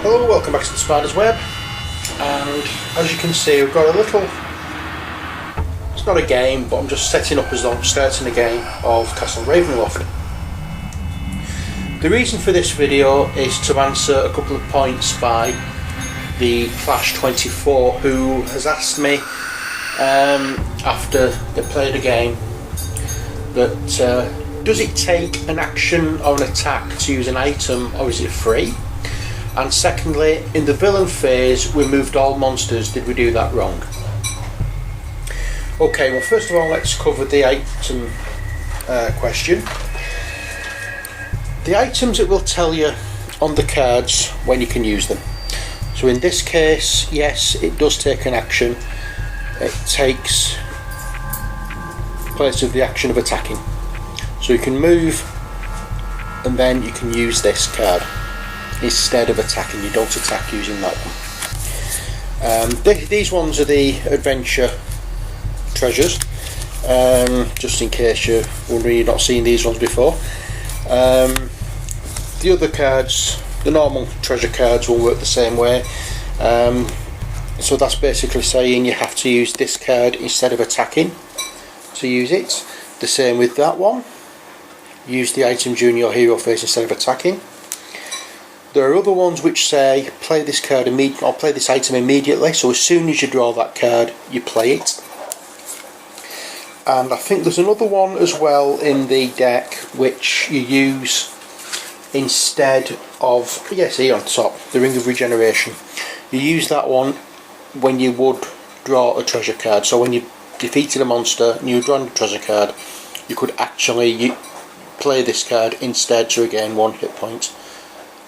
Hello, welcome back to the Spider's Web, and as you can see we've got a little, it's not a game, but I'm just setting up as though I'm starting a game of Castle Ravenloft. The reason for this video is to answer a couple of points by TheClash24, who has asked me after they played a game that does it take an action or an attack to use an item, or is it free? And secondly, in the villain phase we moved all monsters, did we do that wrong? Okay, well first of all let's cover the item question. The items, it will tell you on the cards when you can use them. So in this case, yes, it does take an action. It takes place of the action of attacking. So you can move and then you can use this card instead of attacking. You don't attack using that one. These ones are the adventure treasures, just in case you're wondering you've not seen these ones before. The other cards, the normal treasure cards, will work the same way. So that's basically saying you have to use this card instead of attacking to use it. The same with that one. Use the item during your hero phase instead of attacking. There are other ones which say play this card or play this item immediately, so as soon as you draw that card you play it. And I think there's another one as well in the deck which you use instead of, yes, here on top, the Ring of Regeneration. You use that one when you would draw a treasure card. So when you defeated a monster and you were drawing a treasure card, you could actually play this card instead to regain 1 hit point.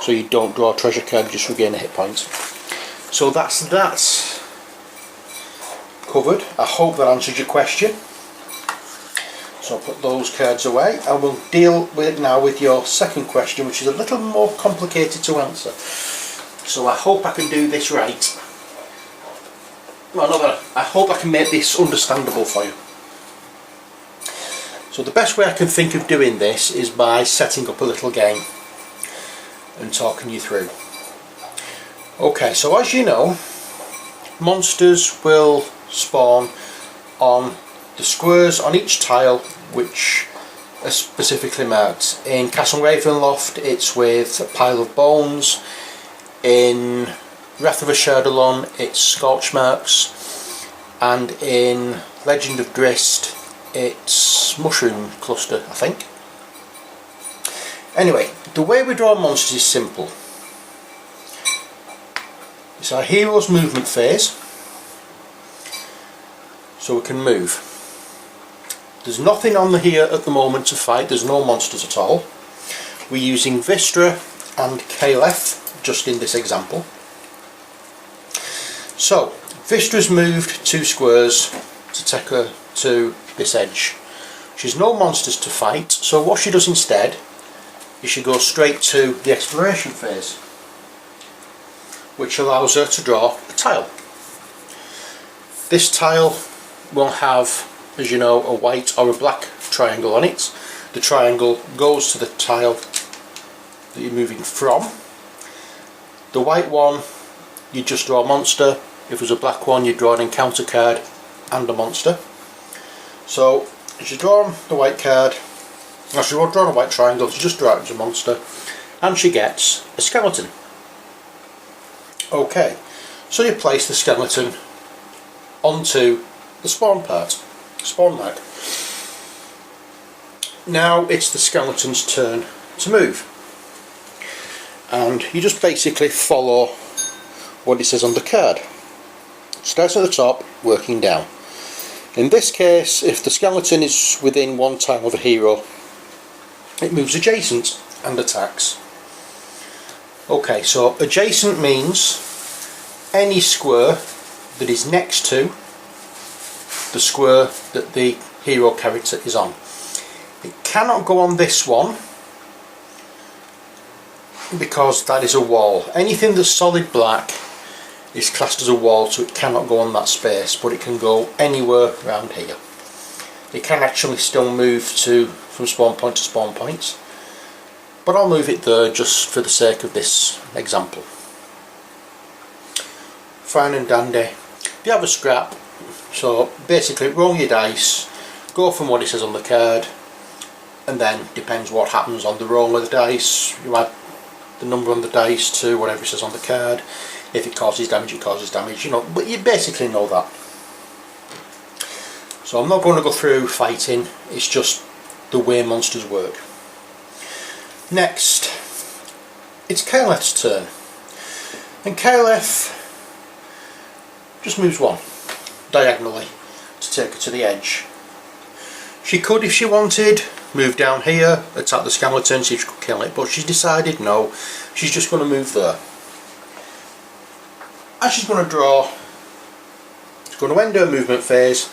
So you don't draw a treasure card, you just regain a hit point. So that's covered. I hope that answers your question. So I'll put those cards away. I will deal with now with your second question, which is a little more complicated to answer. So I hope I can do this right. Well, no, I hope I can make this understandable for you. So the best way I can think of doing this is by setting up a little game and talking you through. Okay, so as you know, monsters will spawn on the squares on each tile which are specifically marked. In Castle Ravenloft it's with a pile of bones. In Wrath of Ashardalon it's scorch marks, and in Legend of Drist it's mushroom cluster, I think. Anyway, the way we draw monsters is simple. It's our hero's movement phase, so we can move. There's nothing on here at the moment to fight, there's no monsters at all. We're using Vistra and Caliph, just in this example. So, Vistra's moved 2 squares to take her to this edge. She's no monsters to fight, so what she does instead is she goes straight to the exploration phase, which allows her to draw a tile. This tile will have, as you know, a white or a black triangle on it. The triangle goes to the tile that you're moving from. The white one, you just draw a monster. If it was a black one, you draw an encounter card and a monster. So as you draw the white card, as you draw a white triangle, she just draw it as a monster, and she gets a skeleton. Okay, so you place the skeleton onto the spawn mark. Now it's the skeleton's turn to move, and you just basically follow what it says on the card. Starts at the top, working down. In this case, if the skeleton is within 1 tile of a hero, it moves adjacent and attacks. Okay, so adjacent means any square that is next to the square that the hero character is on. It cannot go on this one because that is a wall. Anything that's solid black is classed as a wall, so it cannot go on that space, but it can go anywhere around here. It can actually still move from spawn point to spawn point, but I'll move it there just for the sake of this example. fine and dandy. If you have a scrap, so basically roll your dice, go from what it says on the card, and then depends what happens on the roll of the dice. You add the number on the dice to whatever it says on the card. If it causes damage, it causes damage, you know, but you basically know that. So I'm not going to go through fighting, it's just the way monsters work. Next, it's Caleth's turn. And Caleth just moves one diagonally to take her to the edge. She could, if she wanted, move down here, attack the skeleton, see if she could kill it, but she's decided no, she's just going to move there. And she's going to draw, she's going to end her movement phase,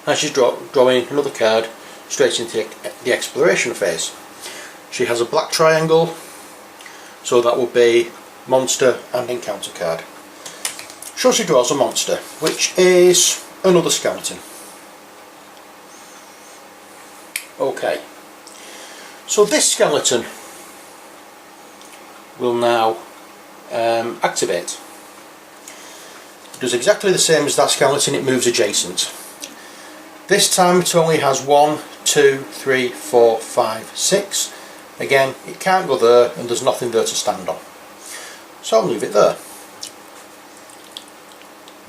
and she's drawing another card straight into the exploration phase. She has a black triangle, so that will be monster and encounter card. So she draws a monster, which is another skeleton. Okay, so this skeleton will now activate. It does exactly the same as that skeleton, it moves adjacent. This time it only has 1, 2, 3, 4, 5, 6. Again, it can't go there and there's nothing there to stand on. So I'll move it there.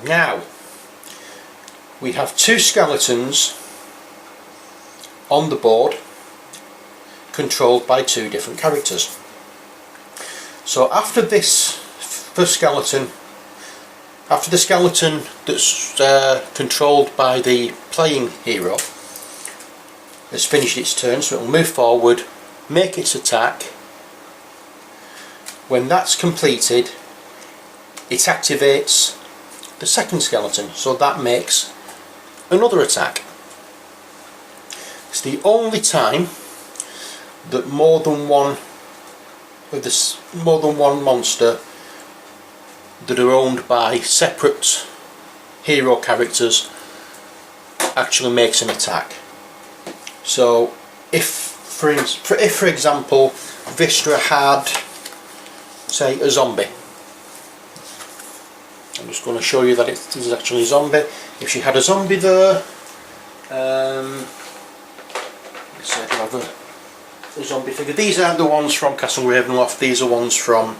Now, we have two skeletons on the board controlled by two different characters. So after this first skeleton, after the skeleton that's controlled by the playing hero has finished its turn, so it will move forward, make its attack. When that's completed, it activates the second skeleton, so that makes another attack. It's the only time that more than one monster that are owned by separate hero characters actually makes an attack. So if for example Vistra had, say, a zombie, I'm just going to show you that it is actually a zombie. If she had a zombie there, let's say I have a zombie figure. These aren't the ones from Castle Ravenloft, these are ones from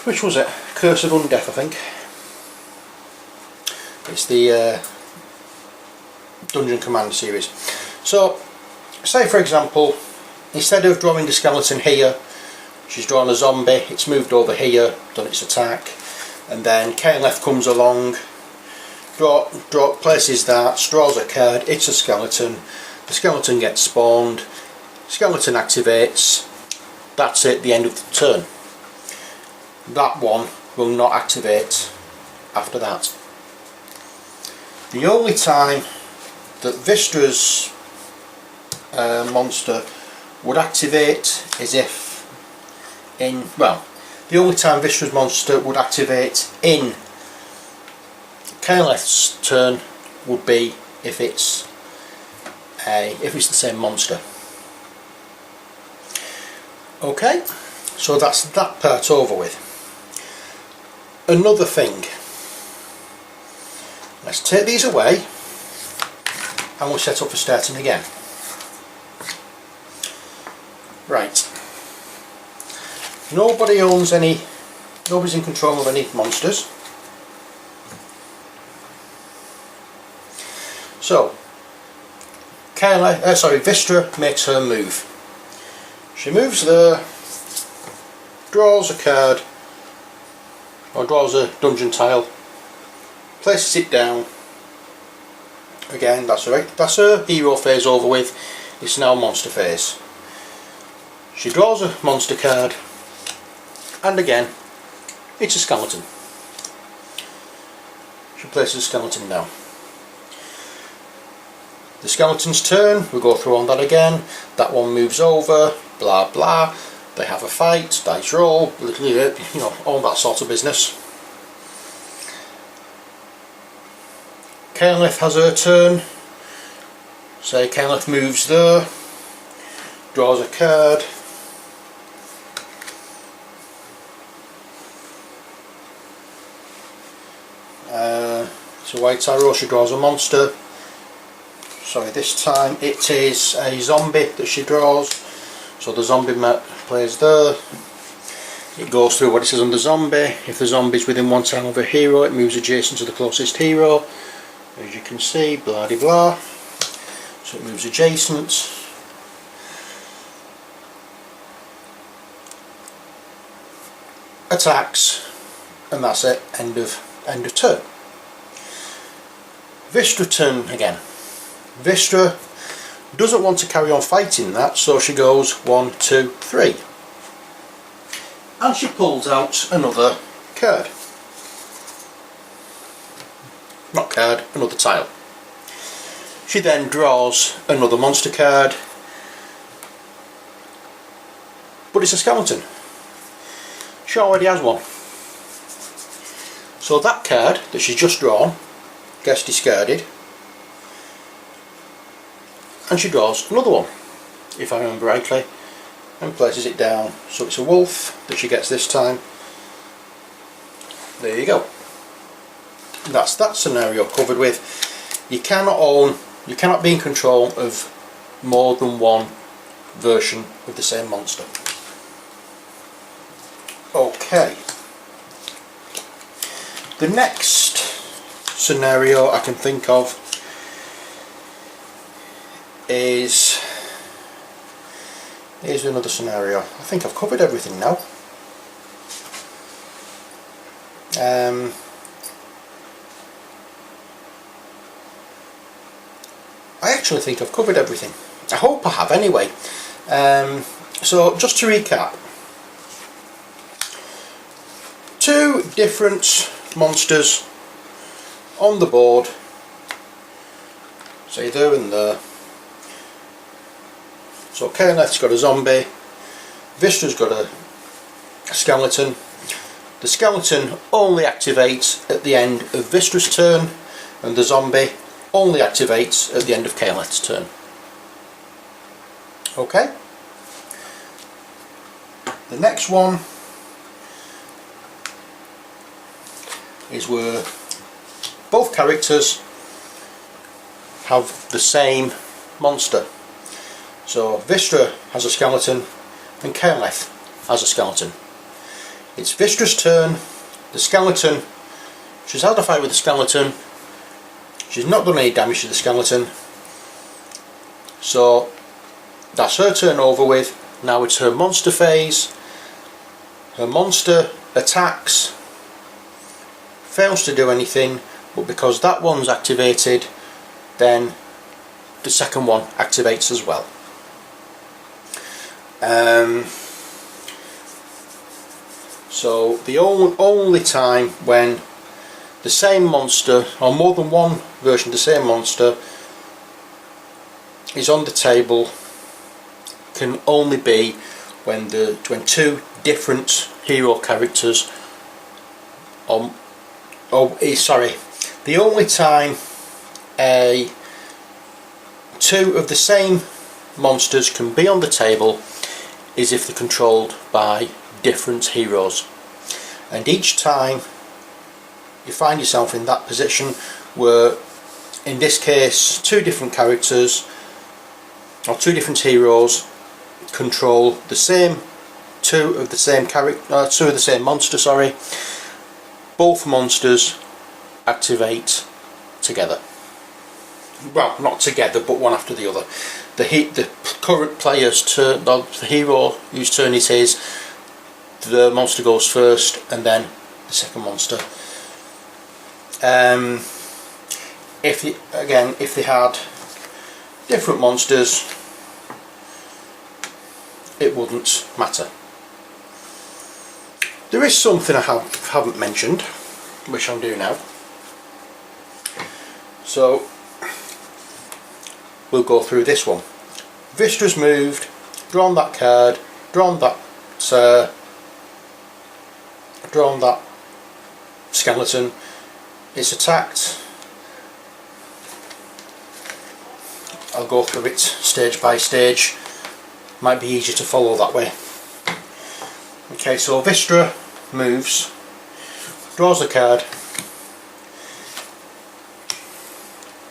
which was it? Curse of Undeath, I think. It's the Dungeon Commander series. So, say for example, instead of drawing a skeleton here, she's drawn a zombie, it's moved over here, done its attack, and then Caleth comes along, places that, draws a card, it's a skeleton, the skeleton gets spawned, skeleton activates, that's it, the end of the turn. That one will not activate after that. The only time that Vistra's monster would activate is if the only time Vistra's monster would activate in Caleth's turn would be if it's the same monster. Okay, so that's that part over with. Another thing, let's take these away and we'll set up for starting again. Right, nobody's in control of any monsters. So, Vistra makes her move. She moves there, draws a card, or draws a dungeon tile, places it down. Again, that's her hero phase over with. It's now monster phase. She draws a monster card, and again, it's a skeleton. She places a skeleton down. The skeleton's turn, we'll go through on that again. That one moves over, blah blah. They have a fight, dice roll, all that sort of business. Caleth has her turn. Say Caleth moves there, draws a card, So White Arrow, she draws a monster. Sorry, this time it is a zombie that she draws. So the zombie map plays there. It goes through what it says on the zombie. If the zombie is within 1 tile of a hero, it moves adjacent to the closest hero. As you can see, blah de blah. So it moves adjacent. Attacks, and that's it. End of turn. Vistra turn again. Vistra doesn't want to carry on fighting that, so she goes 1, 2, 3. And she pulls out another card. Not card, another tile. She then draws another monster card, but it's a skeleton. She already has one. So that card that she's just drawn gets discarded, and she draws another one, if I remember rightly, and places it down. So it's a wolf that she gets this time. There you go. That's that scenario covered with. You cannot be in control of more than one version of the same monster. Okay. The next scenario I can think of is, here's another scenario. I think I've covered everything now. I actually think I've covered everything. I hope I have anyway. So just to recap, 2 different monsters on the board, say there and there. So Kael'th's got a zombie, Vistra's got a skeleton. The skeleton only activates at the end of Vistra's turn, and the zombie only activates at the end of Kael'th's turn. Okay? The next one is where both characters have the same monster. So Vistra has a skeleton and Kael'th has a skeleton. It's Vistra's turn. The skeleton, she's had a fight with the skeleton. She's not done any damage to the skeleton. So that's her turn over with. Now it's her monster phase. Her monster attacks, fails to do anything, but because that one's activated, then the second one activates as well. So the only time when the same monster, or more than one version of the same monster, is on the table can only be when 2 different hero characters the only time 2 of the same monsters can be on the table is if they're controlled by different heroes. And each time you find yourself in that position where, in this case, 2 different characters or 2 different heroes control the same 2 of the same character, 2 of the same monster, sorry, both monsters activate together. Well, not together, but one after the other. The current player's turn, the hero whose turn it is, the monster goes first, and then the second monster. If they had different monsters, it wouldn't matter. There is something I haven't mentioned, which I'm doing now. So we'll go through this one. Vistra's moved, drawn that card, drawn that skeleton. It's attacked. I'll go through it stage by stage. Might be easier to follow that way. Okay, so Vistra moves, draws the card,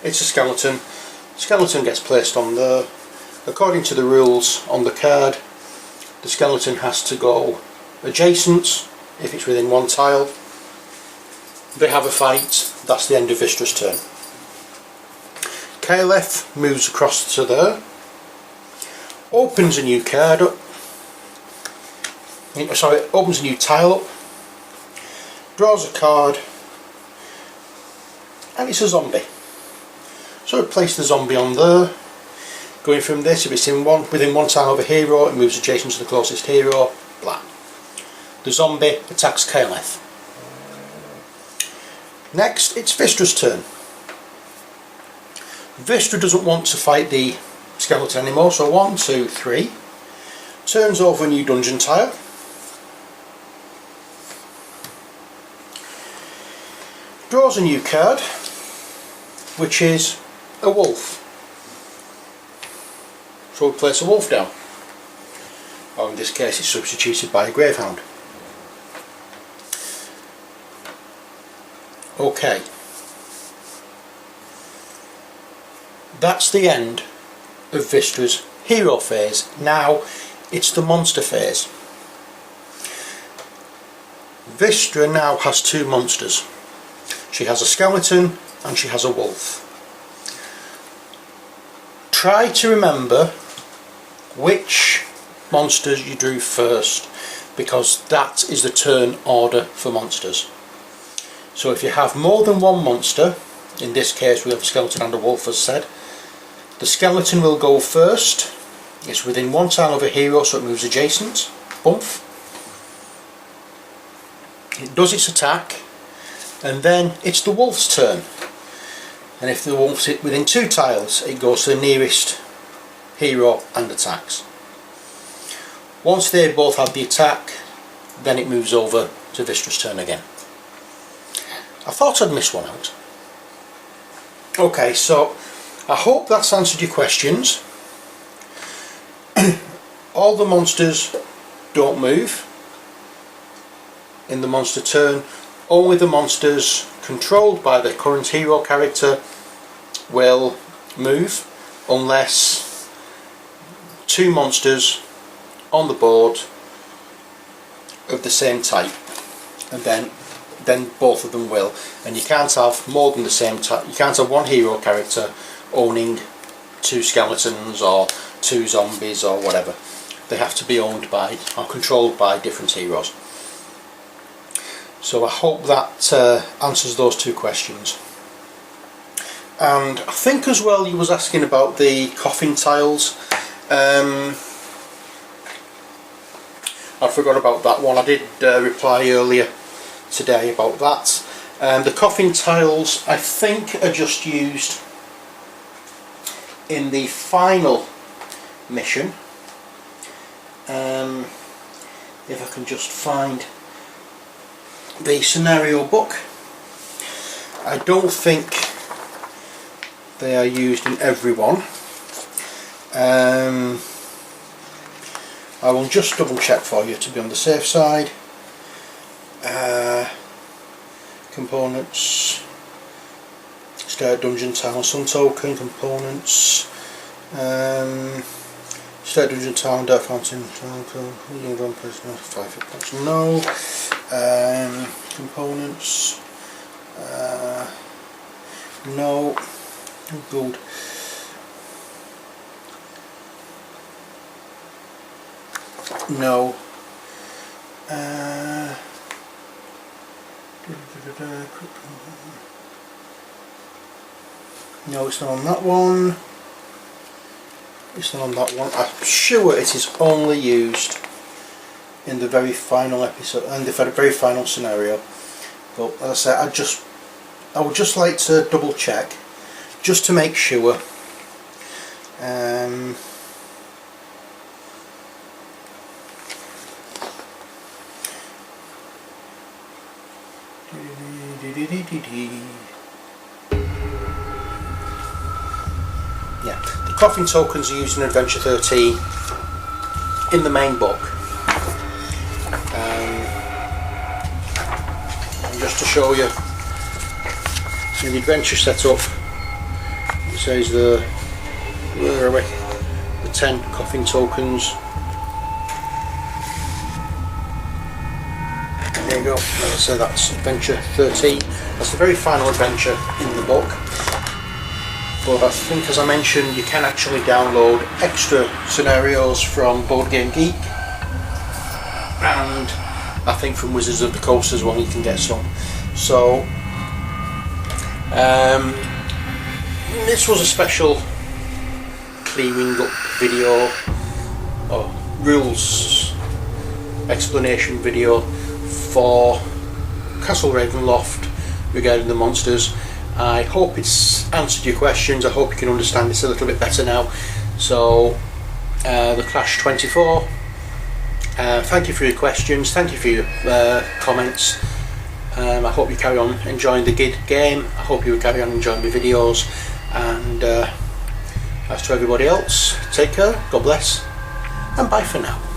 it's a skeleton. Skeleton gets placed on there. According to the rules on the card, the skeleton has to go adjacent if it's within one tile. They have a fight. That's the end of Vistra's turn. Caliph moves across to there, opens a new card up, opens a new tile up, draws a card, and it's a zombie. So place the zombie on there. Going from this, if it's within one tile of a hero, it moves adjacent to the closest hero, blah. The zombie attacks Caliph. Next, it's Vistra's turn. Vistra doesn't want to fight the skeleton anymore, so 1, 2, 3. Turns over a new dungeon tile. Draws a new card, which is a wolf. So we place a wolf down. Or in this case, it's substituted by a gravehound. Okay. That's the end of Vistra's hero phase. Now it's the monster phase. Vistra now has 2 monsters. She has a skeleton and she has a wolf. Try to remember which monsters you drew first, because that is the turn order for monsters. So if you have more than one monster, in this case we have a skeleton and a wolf as said, the skeleton will go first. It's within one tile of a hero, so it moves adjacent. Bump. It does its attack, and then it's the wolf's turn. And if the wolf's within 2 tiles, it goes to the nearest hero and attacks. Once they both have the attack, then it moves over to Vistra's turn again. I thought I'd miss one out. Okay, so I hope that's answered your questions. All the monsters don't move in the monster turn. Only the monsters controlled by the current hero character will move, unless 2 monsters on the board of the same type, and then both of them will. And you can't have more than the same type. You can't have one hero character owning 2 skeletons or 2 zombies or whatever. They have to be owned by or controlled by different heroes. So I hope that answers those 2 questions. And I think as well you was asking about the coffin tiles. I forgot about that one. I did reply earlier today about that. The coffin tiles I think are just used in the final mission. If I can just find the scenario book. I don't think they are used in every one. I will just double check for you to be on the safe side. Components, start dungeon tile, sun token, components, start dungeon tile, dark fountain, 5 hit points, no. Components, no. Good. No. No, it's not on that one. It's not on that one. I'm sure it is only used in the very final episode and the very final scenario. But as I said, I would just like to double check, just to make sure. Yeah, the coffin tokens are used in Adventure 13 in the main book. And just to show you in the adventure setup, says the, where are we? The 10 Coffin tokens. There you go. So that's adventure 13. That's the very final adventure in the book. But I think, as I mentioned, you can actually download extra scenarios from Board Game Geek, and I think from Wizards of the Coast as well you can get some. So this was a special clearing up video, or rules explanation video for Castle Ravenloft regarding the monsters. I hope it's answered your questions. I hope you can understand this a little bit better now. So TheClash24, thank you for your questions, thank you for your comments. I hope you carry on enjoying the game. I hope you carry on enjoying my videos, and as to everybody else, take care, God bless, and bye for now.